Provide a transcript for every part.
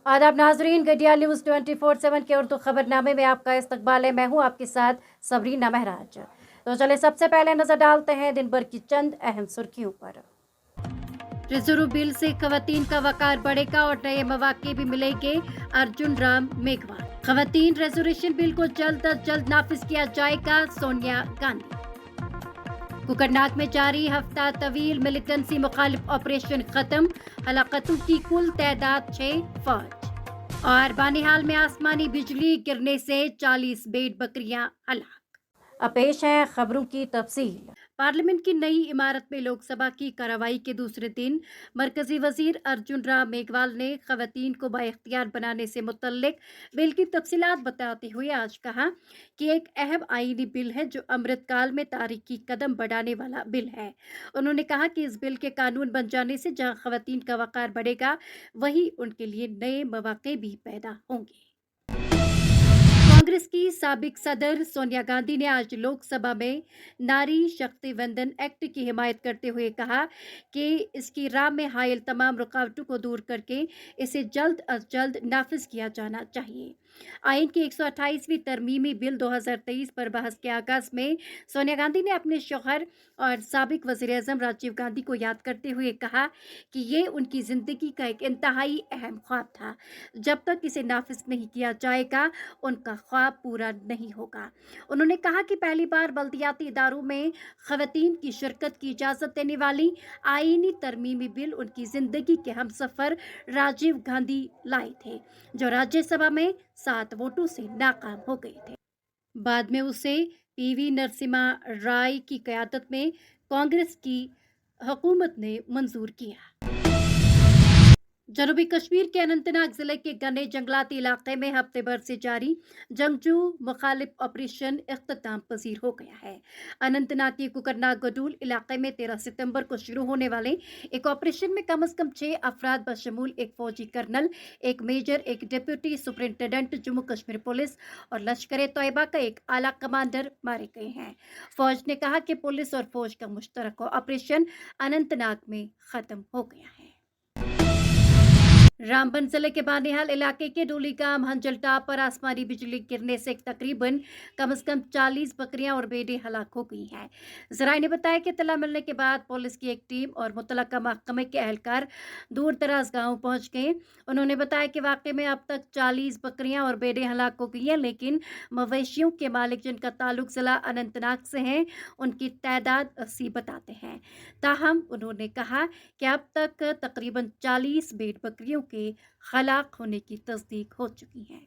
आदाब नाजरीन, गडियाल न्यूज़ 24/7 के उर्दू खबरनामे में आपका इस्तकबाल है। मैं हूं आपके साथ सबरीना महराज। तो चले सबसे पहले नजर डालते हैं दिन भर की चंद अहम सुर्खियों पर। रिजर्व बिल से खवातीन का वकार बढ़ेगा और नए मौके भी मिलेंगे, अर्जुन राम मेघवाल। खवातीन रिजर्वेशन बिल को जल्द अज जल्द नाफिज किया जाएगा, सोनिया गांधी। कुकरनाग में जारी हफ्ता तवील मिलिटेंसी मुखालिफ ऑपरेशन खत्म, हलाकतों की कुल तादाद 6 फौज। और बानिहाल में आसमानी बिजली गिरने से 40 भेड़ बकरियां हलाक। अब पेश है खबरों की तफसील। पार्लियामेंट की नई इमारत में लोकसभा की कार्रवाई के दूसरे दिन मरकजी वजीर अर्जुन राम मेघवाल ने खवातीन को बाइख्तियार बनाने से मुतल्लिक बिल की तफसीलात बताते हुए आज कहा कि एक अहम आईनी बिल है जो अमृतकाल में तारीखी कदम बढ़ाने वाला बिल है। उन्होंने कहा कि इस बिल के कानून बन जाने से जहां खवातीन का वकार बढ़ेगा, वहीं उनके लिए नए मौके भी पैदा होंगे। कांग्रेस की साबिक सदर सोनिया गांधी ने आज लोकसभा में नारी शक्ति वंदन एक्ट की हिमायत करते हुए कहा कि इसकी राह में हायल तमाम रुकावटों को दूर करके इसे जल्द अज जल्द नाफिज किया जाना चाहिए। आइन की 128वीं तरमीमी बिल 2023 पर बहस के आगाज में सोनिया गांधी ने अपने शौहर और साबिक वज़ीर-ए-आज़म राजीव गांधी को याद करते हुए कहा कि ये उनकी जिंदगी का एक इंतहाई अहम ख्वाब था। जब तक इसे नाफिज नहीं किया जाएगा, उनका ख्वाब पूरा नहीं होगा। उन्होंने कहा कि पहली बार बल्दियाती इदारों में खवातीन की शिरकत की इजाज़त देने वाली आईनी तरमीमी बिल उनकी जिंदगी के हमसफर राजीव गांधी लाए थे, जो राज्यसभा में 7 वोटों से नाकाम हो गए थे। बाद में उसे पीवी नरसिम्हा राय की क़यादत में कांग्रेस की हुकूमत ने मंजूर किया। जनूबी कश्मीर के अनंतनाग जिले के घने जंगलाती इलाके में हफ्ते भर से जारी जंगजू मुखालिफ ऑपरेशन इख्तिताम पजीर हो गया है। अनंतनाग के कुकरनाग गडूल इलाके में 13 सितंबर को शुरू होने वाले एक ऑपरेशन में कम से कम 6 अफराद बशमूल एक फौजी कर्नल, एक मेजर, एक deputy superintendent Jammu Kashmir police और लश्कर तैयबा का एक आला कमांडर मारे गए हैं। फौज ने कहा कि पुलिस और फौज का मुश्तरक ऑपरेशन अनंतनाग में खत्म हो गया है। रामबन जिले के बानिहाल इलाके के डोली गांव हंजल टाप पर आसमानी बिजली गिरने से तकरीबन कम से कम 40 बकरियां और भेड़ें हलाक हो गई हैं। जराये ने बताया कि इत्तला मिलने के बाद पुलिस की एक टीम और मुतलका महकमे के अहलकार दूर दराज गाँव पहुंच गए। उन्होंने बताया कि वाकई में अब तक 40 बकरियां और भेड़ें हलाक हो गई हैं, लेकिन मवेशियों के मालिक जिनका ताल्लुक जिला अनंतनाग से है, उनकी तादाद 80 बताते हैं। ताहम उन्होंने कहा कि अब तक तकरीबन 40 भेड़ बकरियों के हलाक होने की तस्दीक हो चुकी है।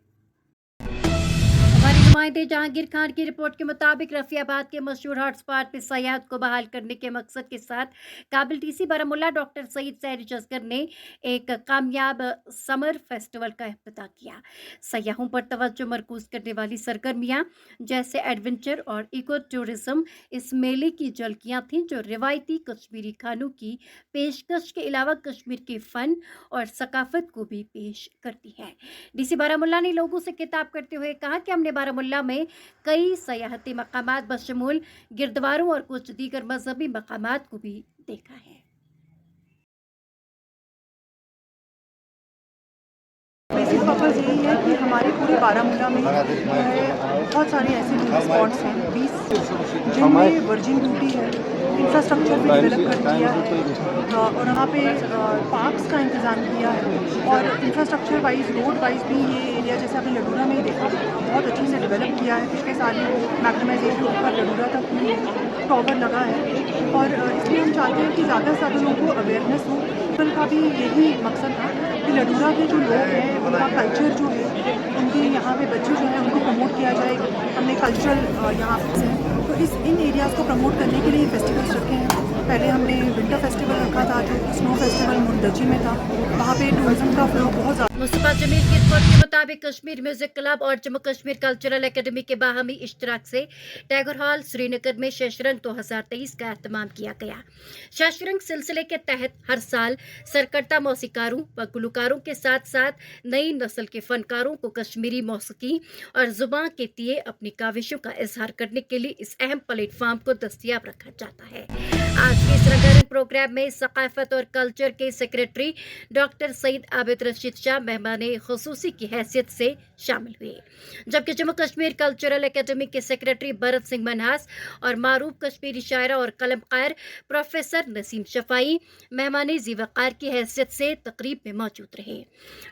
हमारे नुमाइंदे जहांगीर खान की रिपोर्ट के मुताबिक रफियाबाद के मशहूर हॉटस्पॉट में सयाहत को बहाल करने के मकसद के साथ काबिल डीसी बारामूला डॉक्टर सईद सैरिज असगर ने एक कामयाब समर फेस्टिवल का इफ्तिताह किया। सयाहों पर तवज्जो मरकूज करने वाली सरगर्मियां जैसे एडवेंचर और इको टूरिज्म इस मेले की झलकियां थीं, जो रिवायती कश्मीरी खानों की पेशकश के अलावा कश्मीर के फन और सकाफत को भी पेश करती है। डीसी बारामूला ने लोगों से खिताब करते हुए कहा कि हमने बारामूला में कई सयाहती मकामात बशमूल गिरद्वारों और कुछ दीगर मजहबी मकामात को भी देखा है। बेसिक पर्पज़ यही है कि हमारे पूरे बारामूला में बहुत सारे ऐसे टूरिस्ट स्पॉट्स हैं 20 जिनमें वर्जिन ब्यूटी है, इंफ्रास्ट्रक्चर भी डेवलप कर दिया है और वहाँ पे पार्क्स का इंतज़ाम किया है और इंफ्रास्ट्रक्चर वाइज रोड वाइज भी ये एरिया जैसे आपने लडूरा में ही देखा बहुत अच्छे से डेवलप किया है। पिछले साल मैग्नेमाइजेशन ऊपर लडूरा तक टॉवर लगा है और इसलिए हम चाहते हैं कि ज़्यादा से ज़्यादा लोगों को अवेयरनेस हो। का भी यही मकसद था कि लडूरा के जो लोग हैं उनका कल्चर जो है, उनके यहाँ पे बच्चे जो हैं उनको प्रमोट किया जाए। हमने कल्चरल यहाँ से तो इन एरियाज़ को प्रमोट करने के लिए फेस्टिवल्स रखे हैं। पहले हमने विंटर फेस्टिवल रखा था जो स्नो फेस्टिवल मुंडजी में था, वहाँ पे टूरिज्म का फ्लो बहुत ज़्यादा। मुस्तफा जमील की रिपोर्ट के मुताबिक कश्मीर म्यूजिक क्लब और जम्मू कश्मीर कल्चरल एकेडमी के बाहमी इश्तराक से टैगोर हॉल श्रीनगर में शशरंग 2023 का एहतमाम किया गया। शशरंग सिलसिले के तहत हर साल सरकर्ता मौसीकारों व गुलकारों के साथ साथ नई नस्ल के फनकारों को कश्मीरी मौसीकी और जुबान के लिए अपनी काविशों का इजहार करने के लिए इस अहम प्लेटफॉर्म को दस्तयाब रखा जाता है। आज के इस रंगारंग प्रोग्राम में सकाफत और कल्चर के सेक्रेटरी डॉक्टर सईद आबिद रशीद शाह मेहमान खुसूसी की हैसियत से शामिल हुए, जबकि जम्मू कश्मीर कल्चरल एकेडमी के सेक्रेटरी भरत सिंह मनहास और मारूफ कश्मीरी शायरा और कलमकार प्रोफेसर नसीम शफाई मेहमान ज़ीवकार की हैसियत से तकरीब में मौजूद रहे।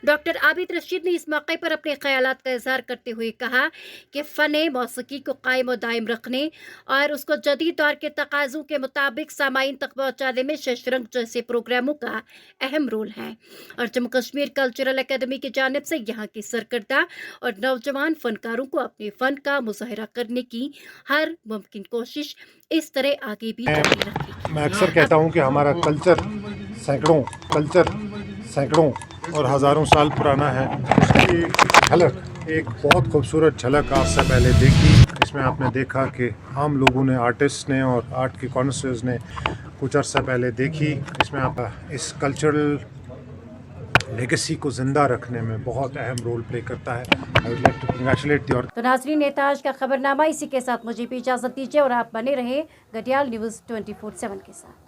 डॉक्टर आबिद रशीद ने इस मौके पर अपने ख्यालात का इजहार करते हुए कहा कि फ़न मौसीकी को कायम और दायम रखने और उसको जदीद दौर के तकाज़ों के मुताबिक सामाईन तक पहुँचाने में शशरंग जैसे प्रोग्रामों का अहम रोल है और जम्मू कश्मीर कल्चरल एकेडमी की जानिब से यहाँ की सरकर्दा और नौजवान फनकारों को अपने फ़न का मुजाहरा करने की हर मुमकिन कोशिश इस तरह आगे भी जारी रखेगी। मैं अक्सर कहता हूँ कि हमारा कल्चर सैकड़ों और हज़ारों साल पुराना है। उसकी झलक, एक बहुत खूबसूरत झलक आपसे पहले देखी। इसमें आपने देखा कि आम लोगों ने, आर्टिस्ट ने और आर्ट के कॉन्सर्ट्स ने कुछ अर्सा पहले देखी। इसमें आप इस कल्चरल लेगेसी को ज़िंदा रखने में बहुत अहम रोल प्ले करता है। I would like to congratulate the तो नाज़रीन, नेता आज का खबरनामा इसी के साथ मुझे भी इजाज़त दीजिए और आप बने रहे घड़ियाल न्यूज़ 24/7 के साथ।